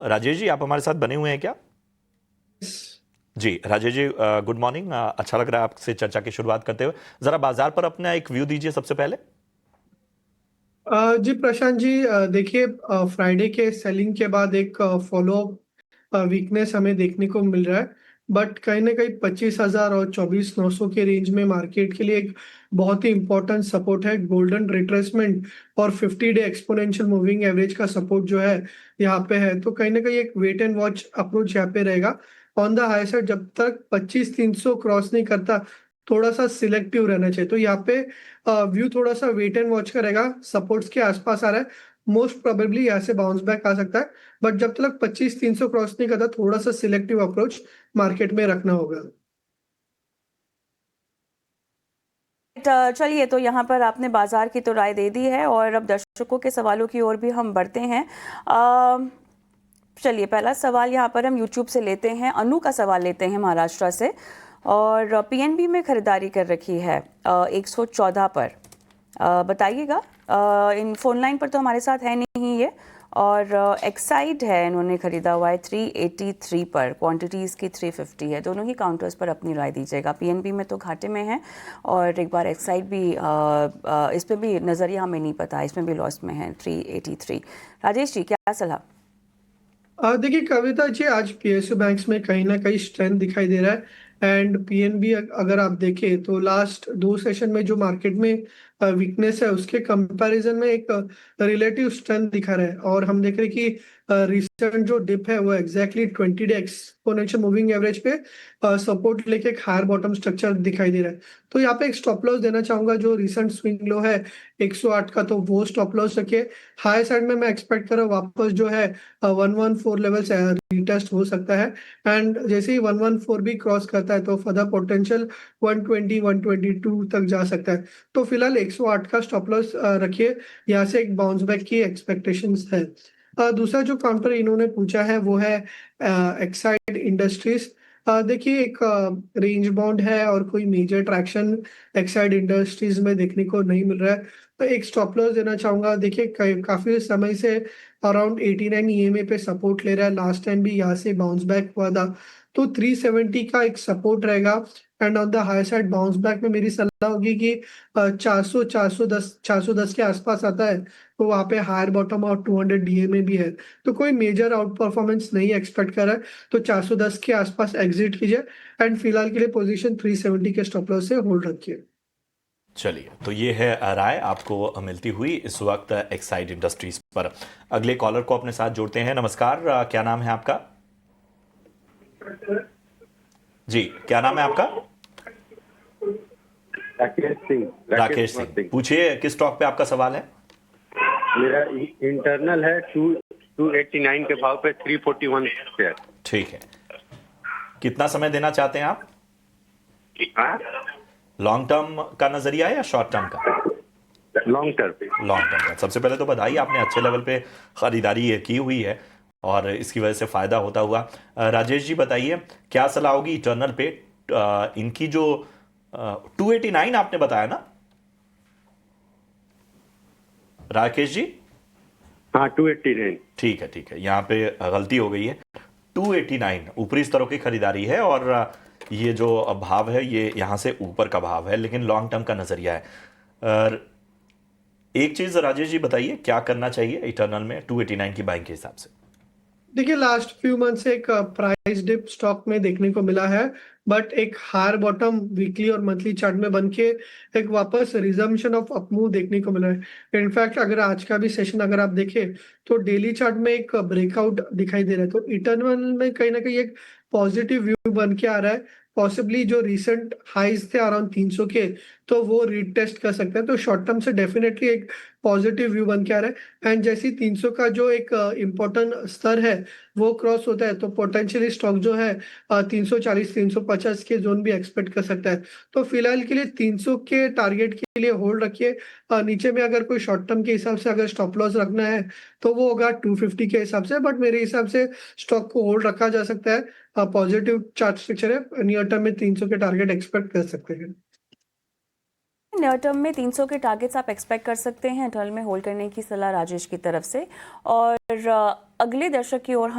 राजेश जी, आप हमारे साथ बने हुए हैं क्या? जी राजेश जी, गुड मॉर्निंग। अच्छा लग रहा है आपसे चर्चा की शुरुआत करते हुए। जरा बाजार पर अपना एक व्यू दीजिए सबसे पहले। जी प्रशांत जी, देखिए, फ्राइडे के सेलिंग के बाद एक फॉलो वीकनेस हमें देखने को मिल रहा है। बट कहीं ना कहीं 25,000 और 24,900 के रेंज में मार्केट के लिए एक बहुत ही इंपॉर्टेंट सपोर्ट है। गोल्डन रिट्रेसमेंट और 50 डे एक्सपोनेंशियल मूविंग एवरेज का सपोर्ट जो है यहाँ पे है, तो कहीं ना कहीं एक वेट एंड वॉच अप्रोच यहाँ पे रहेगा। ऑन द हाई साइड जब तक 25,300 क्रॉस नहीं करता, थोड़ा सा सिलेक्टिव रहना चाहिए। तो यहाँ पे व्यू थोड़ा सा वेट एंड वॉच का रहेगा। सपोर्ट्स के आसपास आ रहा है, मोस्ट प्रोबेबली यहाँ से बाउंस बैक आ सकता है। बट जब तक 25,300 क्रॉस नहीं करता, थोड़ा सा सिलेक्टिव अप्रोच मार्केट में रखना होगा। चलिए, तो यहाँ पर आपने बाजार की तो राय दे दी है और अब दर्शकों के सवालों की ओर भी हम बढ़ते हैं। चलिए, पहला सवाल यहाँ पर हम यूट्यूब से लेते हैं। अनु का सवाल लेते हैं महाराष्ट्र से, और पीएनबी में खरीदारी कर रखी है 114 पर। बताइएगा। इन फोन लाइन पर तो हमारे साथ है नहीं ये, और एक्साइड है, इन्होंने खरीदा हुआ है 383 पर। क्वांटिटीज़ की 350 है। दोनों ही काउंटर्स पर अपनी राय दीजिएगा। पीएनबी में तो घाटे में है, और एक बार एक्साइड भी, इस पर भी नज़रिया हमें नहीं पता, इसमें भी लॉस में है 383। राजेश जी, क्या सलाह? देखिए कविता जी, आज पीएसयू बैंक्स में कहीं ना कहीं स्ट्रेंथ दिखाई दे रहा है। एंड पीएनबी अगर आप देखें तो लास्ट दो सेशन में जो मार्केट में वीकनेस है, उसके कंपैरिजन में एक रिलेटिव स्ट्रेंथ दिखा रहा है। और हम देख रहे हैं कि रिसेंट जो डिप है वो exactly 20 day exponential moving average पे सपोर्ट लेके एक हायर बॉटम स्ट्रक्चर दिखाई दे रहा है। तो यहाँ पे एक स्टॉप लॉस देना चाहूंगा। जो रिसेंट स्विंग लो है 108 का, तो वो स्टॉप लॉस रखिए। हाई साइड में मैं एक्सपेक्ट कर रहा हूँ वापस जो है 114 लेवल से रिटेस्ट हो सकता है। एंड जैसे ही 114 भी क्रॉस करता है, तो फर्दर पोटेंशियल 120 122 तक जा सकता है। तो फिलहाल 108 का स्टॉप लॉस रखिए। यहाँ से एक बाउंस बैक की एक्सपेक्टेशंस है। दूसरा जो काउंटर इन्होंने पूछा है वो है एक्साइड इंडस्ट्रीज। देखिए, एक रेंज बाउंड है और कोई मेजर ट्रैक्शन एक्साइड इंडस्ट्रीज में देखने को नहीं मिल रहा है। तो एक स्टॉप लॉस देना चाहूंगा। देखिए, काफी समय से अराउंड 89 ईएमए पे सपोर्ट ले रहा है। लास्ट टाइम भी यहाँ से बाउंस बैक हुआ था, तो 370 का एक सपोर्ट रहेगा। And on the high side bounce back में मेरी सलाह होगी कि 400 410 के आसपास आता है, तो वहाँ पे हायर बॉटम और 200 डीएमए भी है। तो कोई मेजर आउट परफॉर्मेंस नहीं एक्सपेक्ट कर रहा है, तो 410 के आसपास एग्जिट कीजिए। एंड फिलहाल के लिए पोजीशन 370 के स्टॉप लॉस से होल्ड रखिए। चलिए, तो ये है राय आपको मिलती हुई इस वक्त एक्साइड इंडस्ट्रीज पर। अगले कॉलर को अपने साथ जोड़ते हैं। नमस्कार, क्या नाम है आपका? जी, क्या नाम है आपका? राकेश सिंह। राकेश सिंह, पूछिए किस स्टॉक पे आपका सवाल है? मेरा इंटरनल है 289 के भाव पे 341 शेयर। ठीक है, कितना समय देना चाहते हैं आप? हाँ, लॉन्ग टर्म का नजरिया है या शॉर्ट टर्म का? Long term. लॉन्ग टर्म का। सबसे पहले तो बधाई, आपने अच्छे लेवल पे खरीदारी की हुई है और इसकी वजह से फायदा होता हुआ। राजेश जी बताइए, क्या सलाह होगी इटर्नल पे? इनकी जो 289 आपने बताया ना राकेश जी? हाँ, 289। ठीक है, ठीक है, यहाँ पे गलती हो गई है। 289 ऊपरी स्तरों की खरीदारी है, और ये जो भाव है ये यहाँ से ऊपर का भाव है, लेकिन लॉन्ग टर्म का नजरिया है। एक चीज राजेश जी बताइए, क्या करना चाहिए इटर्नल में 289 की बाइंग के हिसाब से? देखिए, लास्ट फ्यू मंथ से एक प्राइस डिप स्टॉक में देखने को मिला है। बट एक हायर बॉटम वीकली और मंथली चार्ट में बन के एक वापस रिजम्पशन ऑफ अपमूव देखने को मिला है। इनफैक्ट अगर आज का भी सेशन अगर आप देखें, तो डेली चार्ट में एक ब्रेकआउट दिखाई दे रहा है। तो इटर्नल में कहीं ना कहीं एक पॉजिटिव व्यू बन के आ रहा है। पॉसिबली जो रिसेंट हाइज थे अराउंड 300 के, तो वो रीटेस्ट कर सकते हैं। तो शॉर्ट टर्म से डेफिनेटली एक पॉजिटिव व्यू बन के आ रहा है। एंड जैसे 300 का जो एक इम्पोर्टेंट स्तर है वो क्रॉस होता है, तो पोटेंशियली स्टॉक जो है 340 350 के जोन भी एक्सपेक्ट कर सकता है। तो फिलहाल के लिए 300 के टारगेट के लिए होल्ड रखिए। नीचे में अगर कोई शॉर्ट टर्म के हिसाब से अगर स्टॉप लॉस रखना है, तो वो होगा 250 के हिसाब से। बट मेरे हिसाब से स्टॉक को होल्ड रखा जा सकता है। पॉजिटिव चार्ट स्ट्रक्चर है, नियर टर्म में 300 के टारगेट एक्सपेक्ट कर सकते हैं। नियर टर्म में 300 के टारगेट्स आप एक्सपेक्ट कर सकते हैं। टर्म में होल्ड करने की सलाह राजेश की तरफ से। और अगले दर्शक की ओर